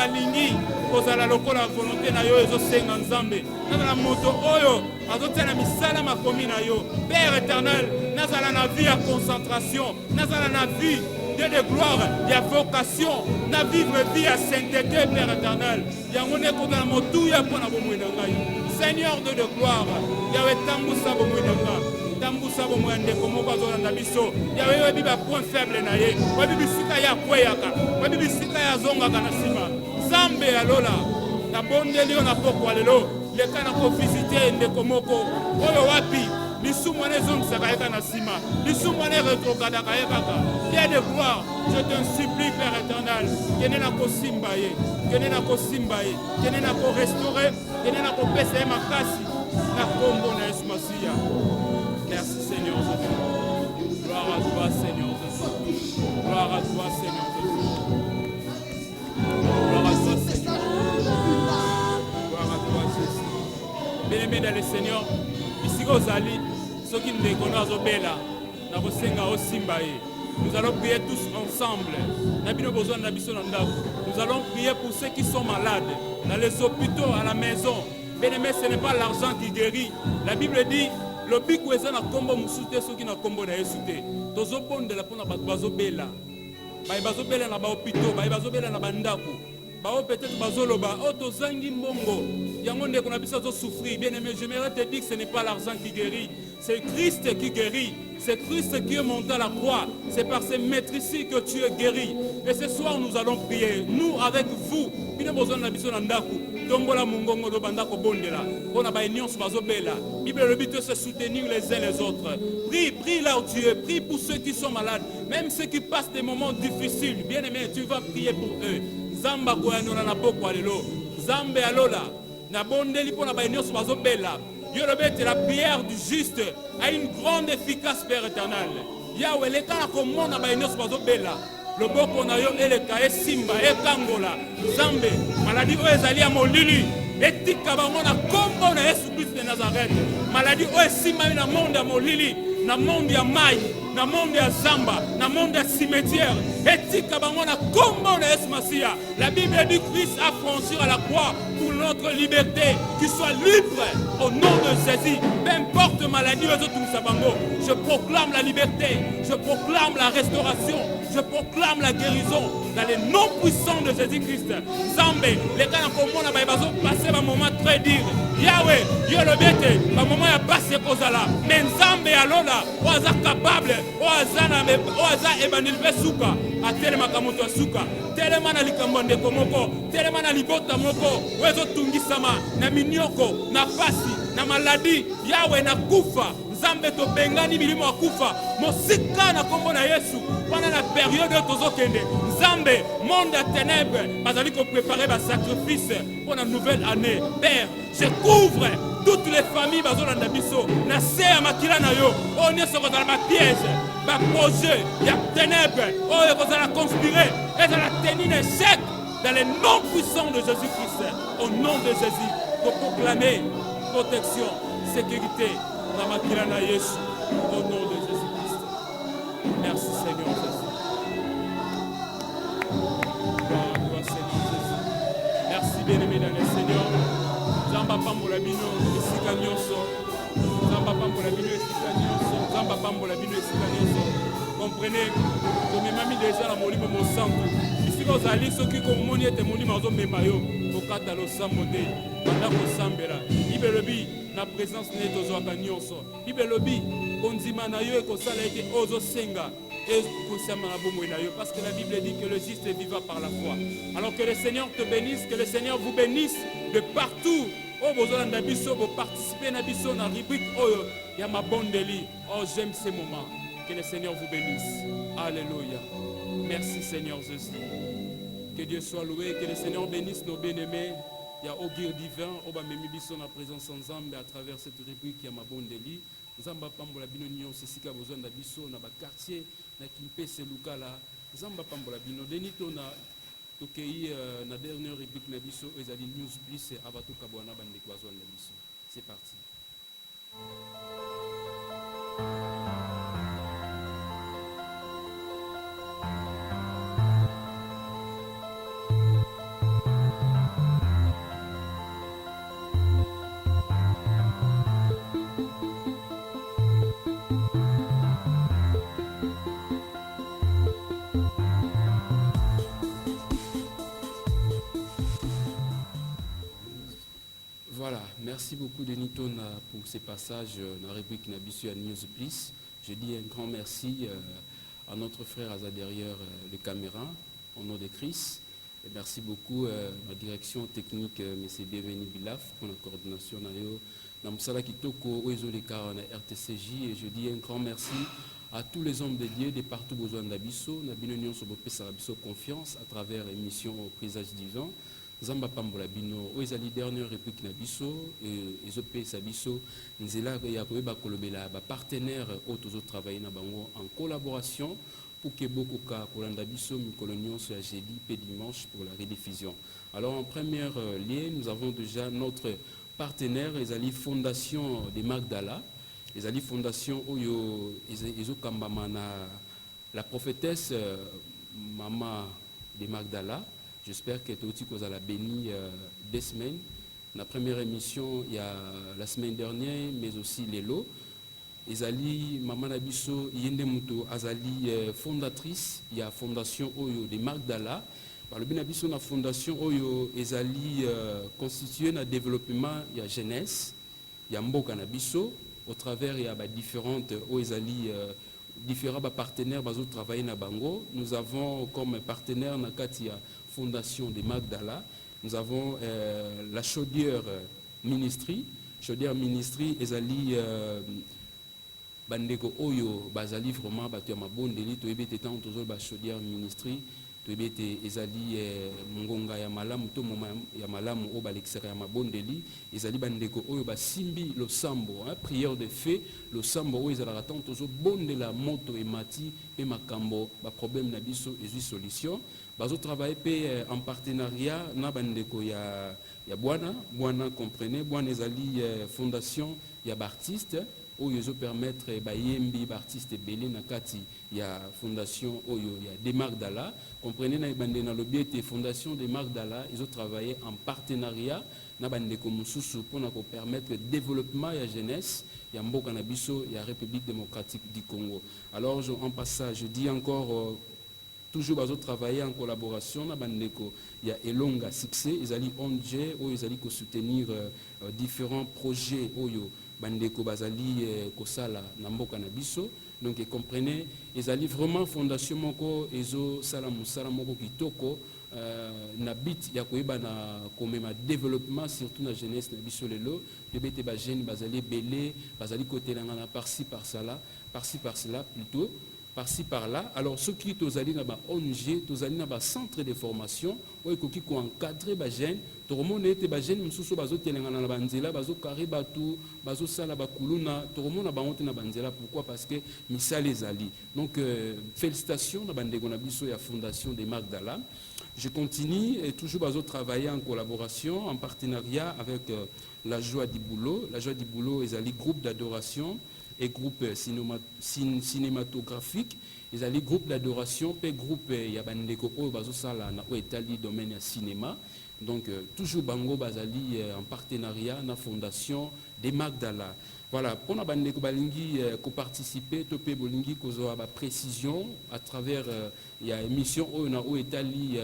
S2: alingi kozala lokola volonté na yo ezosenga nzambe nazala moto oyo azotiana misala makomi na yo Père éternel nazala na vie ya concentration nazala na vie Dieu de gloire ya vocation na vivre vie ya sainteté Père éternel yango nde kozala motuya mpo na bomoi na ngai Seigneur Dieu de gloire yawe tambusa bomoi na ngai tambusa bomoi ya ndeko moko azolanda biso yawe oyebi bapoint faible na ye oyebi bisika ye akweyaka oyebi bisika ye azongaka na nsima nzambe alola nabondeli yo na pokwa lelo leka na kovisite ndeko moko oyo wapi lisumu wana ezongisaka ye kaka na nsima lisumu wana eretrogradaka ye kaka Dieu de gloire je t'en supplie Père éternel kende na kosimba ye kende na kosimba ye kende na korestaure kende na kopesa ye makasi na kombo na Yesu Masiya. Merci Seigneur Jésus. Gloire à toi Seigneur Jésus. Gloire à toi Seigneur Jésus. Gloire à toi Seigneur. Gloire à toi Jésus. Bien-aimé dans le Seigneur, ici ozali soki ndeko na azobela na kosenga osimba ye. Nous allons prier tous ensemble. Nous allons prier pour ceux qui sont malades, dans les hôpitaux, à la maison. Bien-aimé, ce n'est pas l'argent qui guérit. La Bible dit, le bic est un combo musute, ceux qui n'ont combo na esute. Tozo bon de la pona bazobela. Bazobela na ba hôpitaux, bazobela na bandako. Peut-être bazoloba, tozangi mbongo. Yango ndeko na biso zo souffrir. Bien-aimé, j'aimerais te dire que ce n'est pas l'argent qui guérit.
S9: C'est Christ qui guérit. C'est Christ qui est monté à la croix. C'est par ces maîtres ici que tu es guéri. Et ce soir, nous allons prier. Nous, avec vous. Tombola mungongo do bandako bondela. On a ba union sur bazobela. Bible le but c'est soutenir les uns les autres. Prie là où tu es. Prie pour ceux qui sont malades. Même ceux qui passent des moments difficiles. Bien aimé, tu vas prier pour eux. Zamba koyanona na boko alelo. Zambe alola. Na bondeli pour na ba union sur bazobela. Dieu le but, la prière du juste a une grande efficace, Père éternel. Yahweh, les cas comme on a ba union sur bazobela. Le boko na yo eleka simba ekangola zambe maladie o ezali ya molili etika bango na kombo na Yesu Christ de Nazareth. Maladie o simba na monde ya molili, na monde ya mai, na monde ya zamba, na monde ya cimetière. Etika bango na kombo na Yesu Masia. La Bible dit Christ a franchi à la croix pour notre liberté, qu'il soit libre au nom de Jésus. Peu importe maladie aux autres sabango. Je proclame la liberté, je proclame la restauration, je proclame la guérison dans les noms puissants de Jésus-Christ. Zambé, les gars comme on a passé un moment très dur. Yahweh, Dieu le bête, un moment a passé pour ça là. Mais Zambé alola, oaza capable, oaza ebanil besuka, a telema kamoto suka, telema na likambonde komoko, telema na libota moko, wezo tungisama, na minyoko, na fasi, na maladie, Yahweh na kufa. Zambe to bengani milimo akufa mosika na kombo na Yesu pendant la période tozokende Zambe monde à ténèbres bazali ko préparer ba sacrifice pour la nouvelle année. Père, je couvre toutes les familles bazolanda biso na se ya makila na yo on est sur dans ma pièce ba projet ya ténèbres on est la conspirer et dans la tenir échec dans les noms puissants de Jésus-Christ. Au nom de Jésus pour proclamer protection, sécurité dans ma kirana Yesu, au nom de Jésus-Christ. Merci Seigneur Jésus. Gloire Seigneur Jésus. Merci bien-aimé dans le Seigneur. Zamba pambola bino esika nyonso. Zamba pambola bino esika nyonso. Zamba pambola bino esika nyonso. Comprenez, comme mami déjà la molimo mon sang. Ici aux alliés ceux qui communient et molimo zo memayo. Okata lo samode. Banda ko sambela. Ibelobi na présence ne tozwaka nyonso. Ibelobi ondima na yo ekosala ete ozo senga et kosama na bomo na yo parce que la Bible dit que le juste vivra par la foi. Alors que le Seigneur te bénisse, que le Seigneur vous bénisse de partout. Oh bozolanda biso bo participer na biso na rubrique oyo ya mabondeli. Oh j'aime ces moments. Que le Seigneur vous bénisse. Alléluia. Merci Seigneur Jésus. Que Dieu soit loué, que le Seigneur bénisse nos bien-aimés. Il y a Augure divin, on va même biso na présence ensemble à travers cette rubrique qui est ma bonne délit. Zamba pambola bino nyo sesika besoin na biso na ba quartier na Kimpese Lukala. Zamba pambola bino denito na tokei na dernière rubrique na biso ezali news plus abato kabwana bande besoin na biso. C'est parti. Voilà, merci beaucoup Denito pour ces passages dans la rubrique Nabisu à News Plus. Je dis un grand merci à notre frère Aza derrière les caméras, au nom de Christ. Et merci beaucoup à la direction technique, M. Bienvenu Bilaf, pour la coordination. Namsala Kitoko, Oezoleka, na RTCJ. Et je dis un grand merci à tous les hommes de Dieu de partout besoin d'Abisso. Nabinonion Sobope Sarabisso confiance à travers l'émission au Présage divin. Zamba pambola bino oezali dernière réplique na biso ezope sabiso nzela ya koyeba kolobela ba partenaire otozo travailler na bango en collaboration pour que beaucoup ka kolanda biso mikolo nyonso ya jeudi et dimanche pour la rediffusion. Alors en première lieu, nous avons déjà notre partenaire ezali Fondation de Magdala, ezali Fondation oyo ezokambama na la prophétesse Maman de Magdala. J'espère que tout le monde a béni des semaines. La première émission, il y a la semaine dernière, mais aussi les lots. Ezali Maman Nabiso Yende Muto Azali fondatrice, il y a Fondation Oyo de Magdala. Par le Binabiso la Fondation Oyo Ezali constituée dans le développement, il y a jeunesse, il y a Mboka Nabiso,
S2: au travers il y a différentes différents partenaires qui travaillent na bango. Nous avons comme partenaire na Katia Fondation de Magdala, nous avons la Chaudière Ministry. Chaudière Ministry ezali bandeko oyo bazali vraiment bato ya mabondeli toyebete tant toujours ba Chaudière Ministry toyebete ezali ngonga ya malamu to moma ya malamu o balexera ya mabondeli ezali bandeko oyo basimbi lo sambo prière de fait lo sambo oyo ezalaka tant toujours bondela moto emati pe makambo ba problème na biso ezui solution bazo travailler pe en partenariat na bandeko ya Bwana comprenez Bwana ezali fondation ya artiste oyo ezo permettre bayembi artiste belé na kati ya fondation oyo ya Demagdala comprenez na bande na lobiete fondation de Magdala ils ont travaillé en partenariat na bandeko mususu pour ko permettre développement ya jeunesse ya mboka na biso ya République démocratique du Congo. Alors en passage je dis encore toujours bazo travailler en collaboration na bandeko ya Elonga succès ils allaient ONG ou ils allaient soutenir différents projets oyo bandeko bazali kosala na mboka na biso donc comprenez ils allaient vraiment fondation moko ezo sala musala moko kitoko na bit ya koyeba na komema développement surtout na jeunesse na biso lelo bebete ba jeune bazali belé bazali kotelanga na par-ci par-cela plutôt par-ci par-là. Alors ceux qui tozali na ba ONG tozali na ba centre de formation oyo koki ko encadrer ba jeune to remona ete ba jeune mususu bazo telenga na banzela bazo kari batu bazo sala ba kuluna to remona ba honte na banzela. Pourquoi? Parce que misala ezali. Donc félicitations na bandeko na biso ya fondation de Magdala. Je continue et toujours bazo travailler en collaboration en partenariat avec la Joie du Boulot. La Joie du Boulot ezali groupe d'adoration et groupe cinématographique, ils allaient groupe d'adoration, puis groupe Yabandeko Bazo Sala na Oetali domaine cinéma. Donc toujours Bango Bazali en partenariat na fondation des Magdala. Voilà, pour na bandeko balingi ko participer topé bolingi kozo ba précision à travers ya émission na Oetali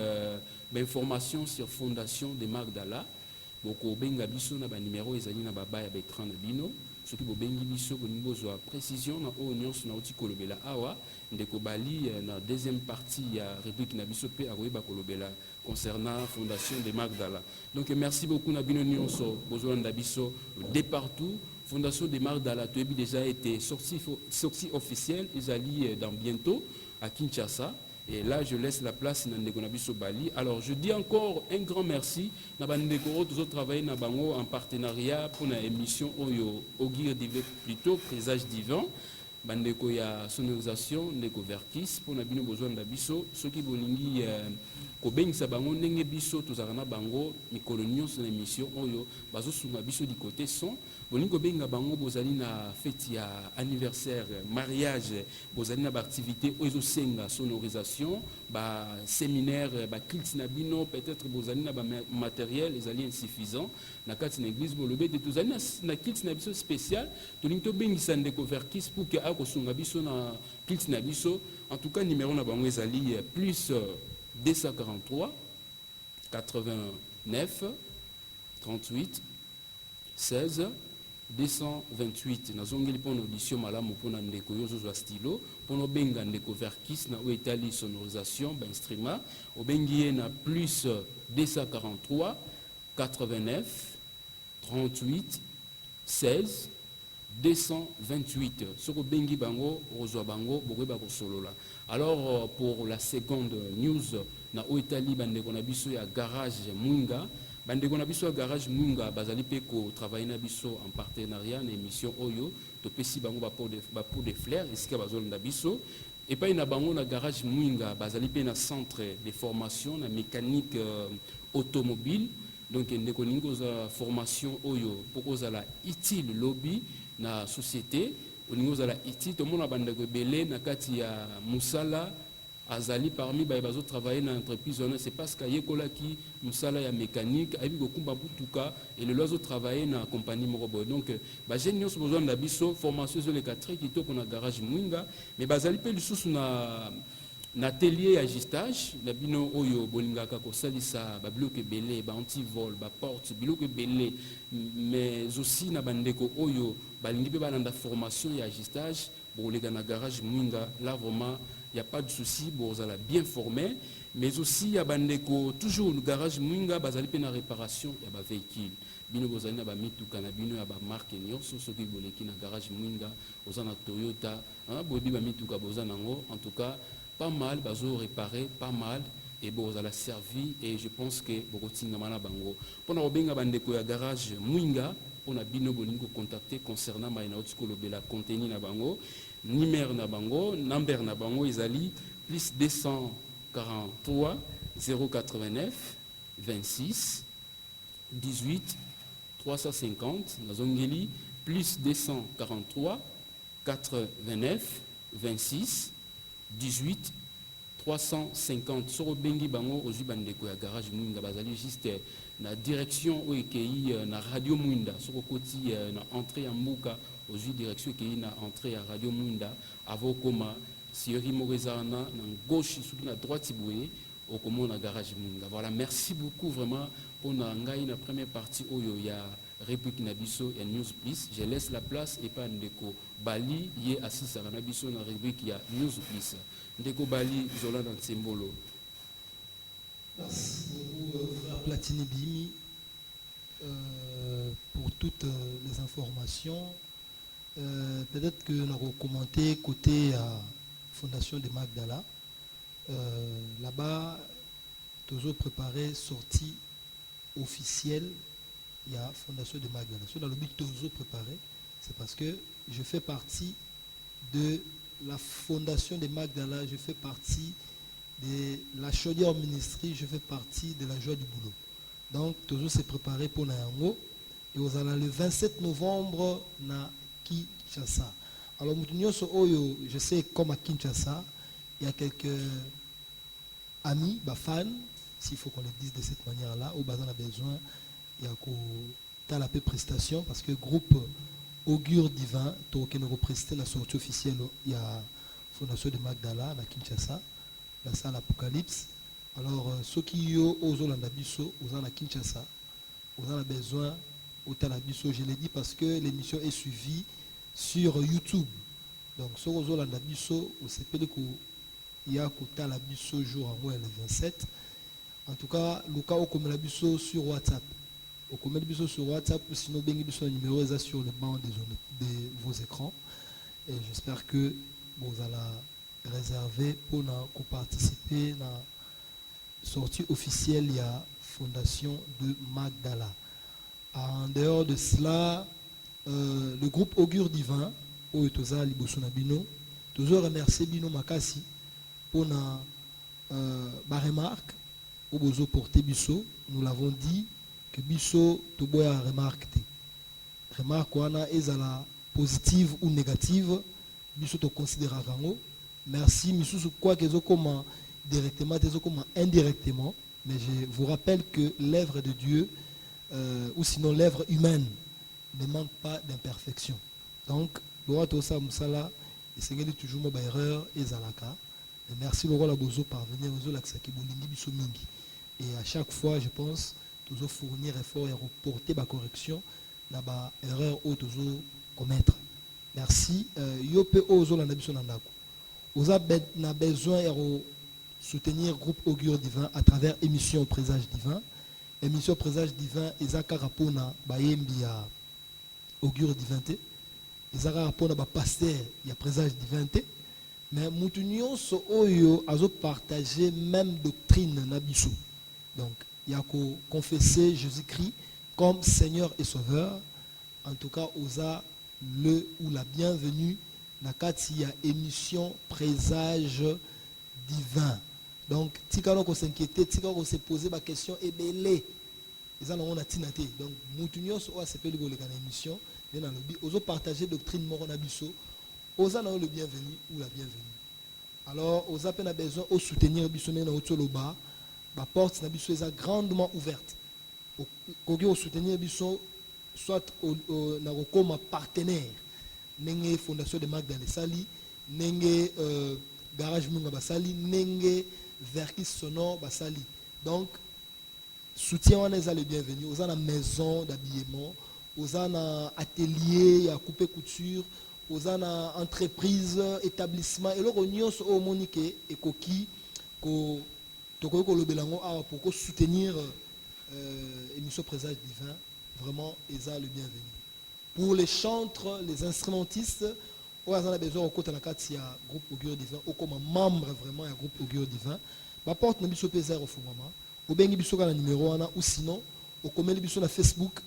S2: information sur fondation des Magdala. Boko benga biso na ba numéro ezali na baba ya Bertrand na bino. Ce qui bengi biso bonimbo zo précision na o nyonso na oti kolobela awa ndeko bali na deuxième partie ya rubrique na biso pe akoyeba kolobela concernant fondation de Magdala. Donc merci beaucoup na bino nyonso bozolanda biso de partout. Fondation de Magdala tu déjà été sortie officielle ils allaient dans bientôt à Kinshasa. Et là, je laisse la place à Ndeko Nabiso Bali. Alors, je dis encore un grand merci. Nous avons travaillé en partenariat pour une émission Augure Divin, plutôt Présage Divin. Bandeko ya sonorisation, Ndeko Verkis, pour nous besoin d'Abiso. Ceux qui bolingi Kobeng Sabango, Nenge Biso, Tozarana Bango, Mikolonion, son émission Oyo, Bazo Sunga Biso du côté son. Bolingo Benga Bango, Bozali na fête ya anniversaire, mariage, Bozali na activité Oyo Senga, sonorisation, ba séminaire, ba kilt nabino, peut-être Bozali na ba matériel, les alliés insuffisants. Na kati na église Bolobé, de Tozali na kilt nabiso spécial, Tolinto Bengi Sandeko Verkis pour que Ako Sunga Biso na kilt nabiso. En tout cas, numéro na Bango Ezali plus 243 89 38 16 228 nazongeli pour audition malamu pour ndeko yozo stylo pour benga ndeko Verkis na Oetali sonorisation ba instrument obengi na plus 243 89 38 16 228 soko bengi bango rozwa bango bokweba ko solola. Alors pour la seconde news na Oetali bandeko na biso ya garage Mwinga bandeko na biso ya garage Mwinga bazali pe ko travailler na biso en partenariat na émission Oyo to pesi bango ba pour de fleurs esika bazolanda biso et pas na bango na garage Mwinga bazali pe na centre de formation na mécanique automobile donc ndeko ningo za formation Oyo pour kozala utile lobby na société au niveau de la iti tout le monde a bandeko belé na kati ya musala azali parmi ba bazo travailler dans entreprise c'est parce qu'il y a kolaki musala ya mécanique abi ko kumba butuka et le lozo travailler na compagnie morobo donc ba génios besoin d'abiso formation sur les 4 qui to qu'on a garage Mwinga mais bazali pe lisusu na atelier ya gistage na bino oyo bolingaka kosalisa babiloko ebele ba-antivol baporte biloko ebele mais aussi na bandeko oyo balingi mpe balanda formation ya gistage bokoleka na garage Mwinga. Là vraiment il n'y a pas de souci, bozala bien formé, mais aussi ya bandeko toujours le garage Mwinga bazali pe na réparation ya ba véhicule bino bozali na ba mituka na bino ya ba marque nyonso soki boleki na garage Mwinga ozana Toyota bobi ba mituka bozana ngo en tout cas pas mal, bazo réparé, pas mal, et bon, ça l'a servi, et je pense que Borotinga Mana Bango. Pendant Obenga Bandeko ya garage Mwinga, on a bino boningo contacté concernant ma inautiko lobela contenu na Bango, numéro na Bango, number na Bango, Isali, plus 243 089 26 18 350, Nazongeli, plus 243 89 26 18 350 sur bengi bango ozu bandeko ya garage Mwinga bazali juste na direction o ekei na radio Mwinda sur koti na entrée ya mbuka ozu direction ekei na entrée ya radio Mwinda avokoma siori morezana na gauche sur na droite boye okomona garage Mwinga. Voilà, merci beaucoup vraiment pour na ngai na première partie oyo ya réplique na biso et news please. Je laisse la place et pas ndeko Bali yé assis à na biso na rubrique ya news please. Ndeko Bali zola dans Tsembolo.
S3: Merci beaucoup frère Platini Bimi pour toutes les informations. Peut-être que nous avons commenté côté Fondation de Magdala. Là-bas, toujours préparé sortie officielle. Il y a Fondation de Magdala. Sur le but toujours préparé, c'est parce que je fais partie de la Fondation de Magdala, je fais partie de la Chaudière Ministry, je fais partie de la Joie du Boulot. Donc, toujours c'est préparé pour Nayango. Et vous allez le 27 novembre na Kinshasa. Alors, je sais comme à Kinshasa, il y a quelques amis, fans, s'il faut qu'on le dise de cette manière-là, où on a besoin, il y a la prestation, parce que groupe Augure Divin, qui nous représente la sortie officielle, il y a Fondation de Magdala, à Kinshasa, la salle Apocalypse. Alors, ceux qui ont osé l'andabiso, aux à Kinshasa, vous avez besoin au Talabiso, je l'ai dit parce que l'émission est suivie sur YouTube. Donc, ceux qui ont l'andabiso, vous savez qu'il y a au Talabiso jour en le 27. En tout cas, le cas où on l'andabiso sur WhatsApp. Au commun sur WhatsApp ou sinon bien le numéro est sur le banc de vos écrans. Et j'espère que vous allez réserver pour participer à la sortie officielle il y a Fondation de Magdala. En dehors de cela, le groupe Augure Divin, où Toza Libosona Bino, toujours remercier Bino Makasi pour la remarque au Bozo porté Bisso. Nous l'avons dit. Que biso toboya remarque wana ezala positive ou négative biso to considérer rango merci misusu quoi que ezokoma directement ezokoma indirectement, mais je vous rappelle que l'œuvre de Dieu ou sinon l'œuvre humaine ne manque pas d'imperfection. Donc loa to sa musala esengeli toujours mo ba erreur ezalaka. Merci Laurent Labozo parvenir aux laksaki bolingi biso mingi, et à chaque fois je pense toujours fournir effort et reporter ma correction na ba erreur ou toujours commettre. Merci. Yope ozo la nabiso nandako. Vous avez besoin de soutenir le groupe Augure Divin à travers émission Présage Divin. Émission Présage Divin ezaka rapona ba yembi ya Augure Divin te. Ezaka rapona ba pasteur ya Présage Divin te. Mais mutu nyonso oyo azo partager même doctrine na biso. Donc il y a qu'à confesser Jésus-Christ comme Seigneur et Sauveur. En tout cas, osa le ou la bienvenue dans la émission Présage Divin. Donc, tika ko s'inquiéter, tika ko se poser ma question et belé. Ils en ont tinate. Donc, moutunyo so s'appelle le émission. Bien dans le but, osa partager doctrine moronabiso. Osa na le bienvenu ou la bienvenue. Alors, osa peine a besoin de soutenir biso na otoloba. La porte est grandement ouverte. Au soutenir soit comme partenaire, Nenge Fondation de Magdala Sali, Nenge garage munga basali nenge verki sonore basali. Donc soutien wana eza le bienvenu. Oza na maison d'habillement, oza na atelier à couper couture, oza na entreprise, établissement et loko nyonso o monike ekoki ko tokoki kolobelango awa pour ko soutenir émission Présage Divin. Vraiment eza le bienvenu. Pour les chantres, les instrumentistes, on a besoin au côté de la groupe Augure Divin, ou comme membre vraiment du groupe Augure Divin. Ma porte n'a pas de au fond maman. Ou bien il y a un numéro ou sinon, au comme il y a Facebook,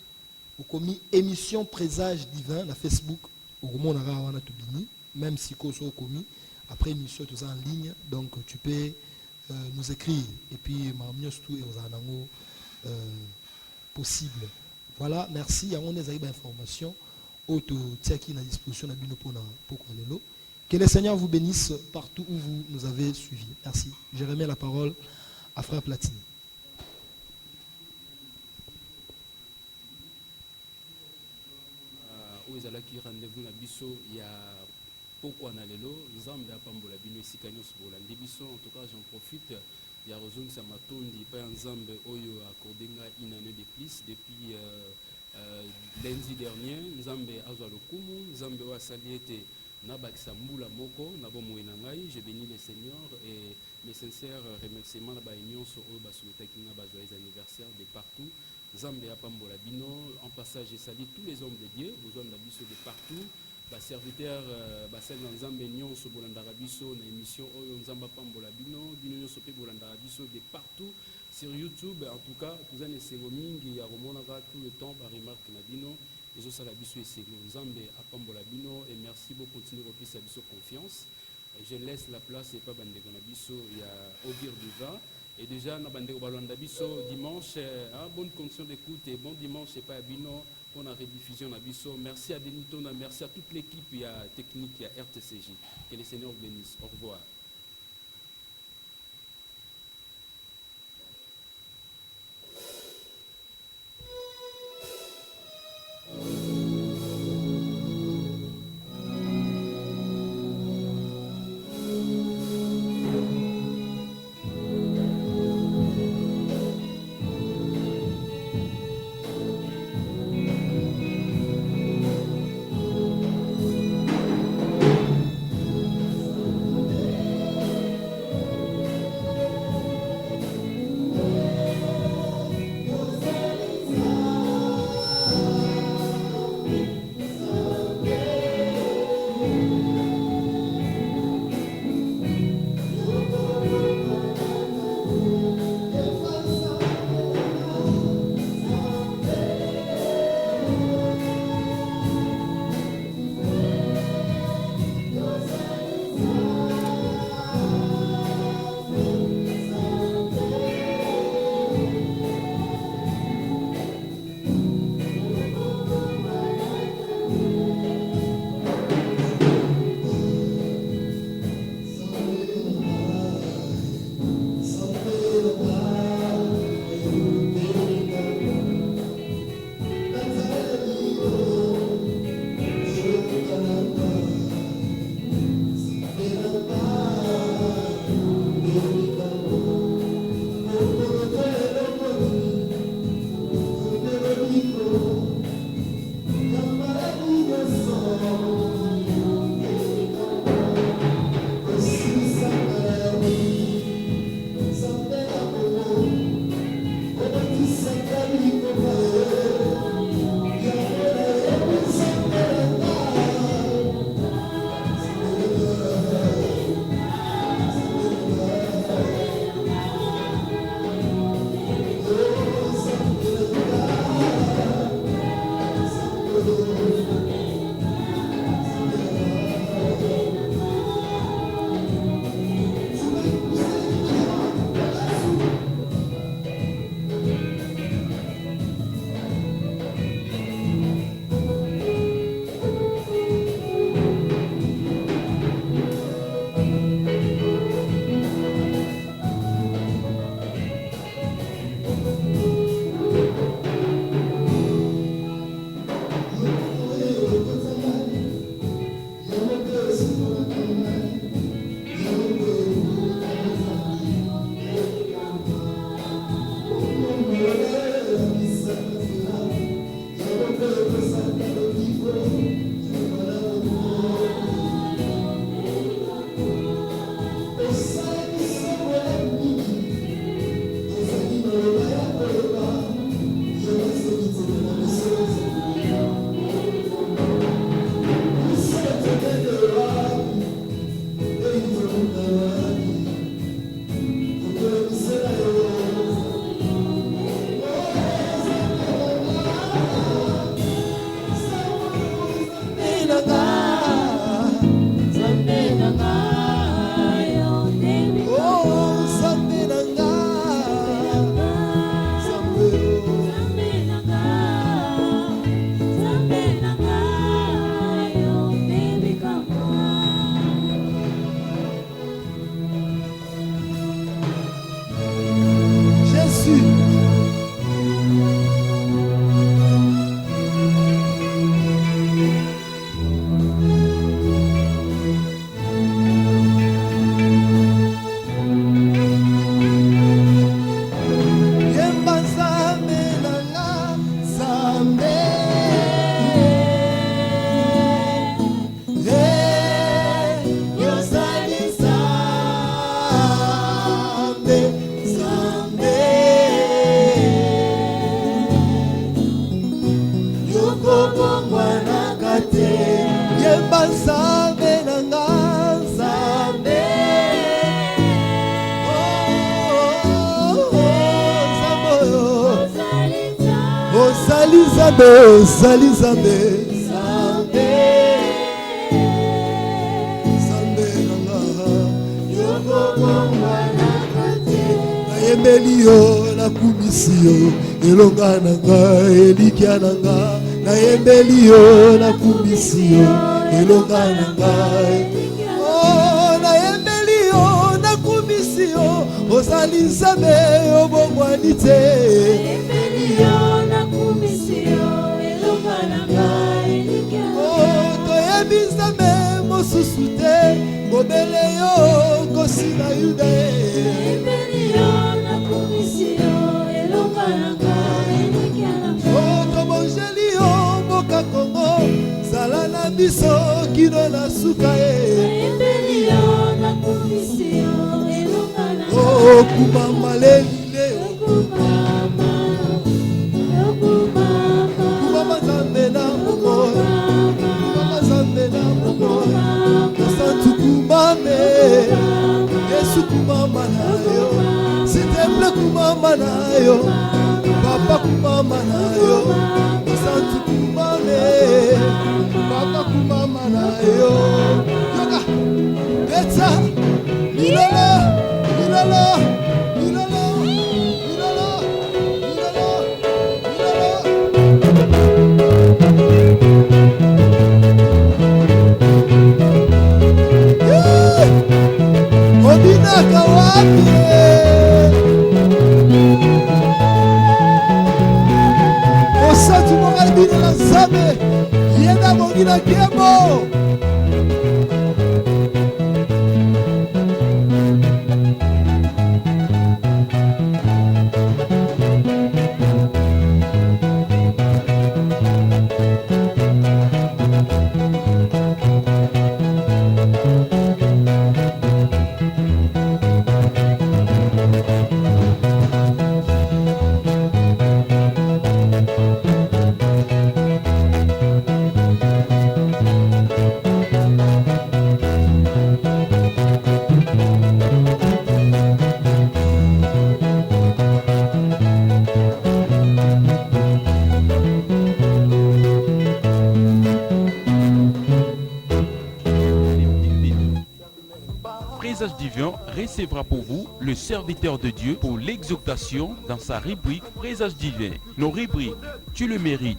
S3: au comme émission Présage Divin na Facebook, au moment où on a tout bini, même si on a commis après émission tout ça en ligne, donc tu peux nous écrire et puis ma mieux tout et aux possible. Voilà, merci. Il y a une information qui est à disposition de Bino. Que le Seigneur vous bénisse partout où vous nous avez suivis. Merci. Je remets la parole à Frère Platini.
S2: Rendez-vous na biso ya pourquoi na lelo nzambe apambola bino esika nyonso bolandi biso. En tout cas j'en profite ya rozongisa matondi pa nzambe oyo accordenga une année de plus depuis lundi dernier. Nzambe azwa lokumu, nzambe wa saliete na bakisa mbula moko na bomoi na ngai. Je bénis le Seigneur et mes sincères remerciements na ba nyonso oyo basouhaitaki na ba joyeux anniversaire de partout. Nzambe apambola bino. En passage je salue tous les hommes de Dieu, besoin de biso de partout. Ba serviteur basel na nzambe nyonso bolandaka biso na émission oyo nzamba pambola bino bino nyonso pe bolandaka biso de partout sur YouTube. En tout cas tous en esengo mingi ya romonaka tout le temps ba remarque na bino ezo sala biso esengo nzambe apambola bino et merci beaucoup continuer kopesa biso confiance. Je laisse la place et pas bandeko na biso ya Augure Divin et déjà na bandeko balanda biso dimanche bonne condition d'écoute et bon dimanche et pas à bino pour la rediffusion na biso. Merci à Denitona, merci à toute l'équipe technique à RTCJ. Que le Seigneur vous bénisse. Au revoir.
S3: ozali Nzambe, ozali Nzambe, Nzambe nanga, nayembeli yo, nakumisi yo, elonga nanga, elikya nanga, nayembeli yo, nakumisi yo, elonga nanga, oh, nayembeli yo, nakumisi yo, ozali Nzambe, obongwani te. Nayembeli yo, nakumisi yo, elonga nanga, elikya nanga, oh, toyebi Nzambe mosusu te, mobele yo, kosi na Yuda. Nayembeli yo, nakumisi yo, elonga nanga, elikya nanga, oh, tobonjeli yo, mboka Kongo, zala na biso kino na suka ye. Nayembeli yo, nakumisi yo, elonga nanga, oh, kumama lelile yo, kumama Nzambe na mokola, kumama Nzambe na mokola, Santu kumame, Yesu kumama na yo, s'il te plaît kumama na yo, Papa kumama na yo, Santu kumame, Papa kumama na yo. Yoga, Betsa, Milala, Milala, Milala, Milala, Milala, Milala. Obinaka wapi? Osatu mongali bino na Nzambe, yenda mongi na kemo.
S1: Présage divin recevra pour vous le serviteur de Dieu pour l'exaltation dans sa rubrique Présage divin. Nos rubriques, tu le mérites,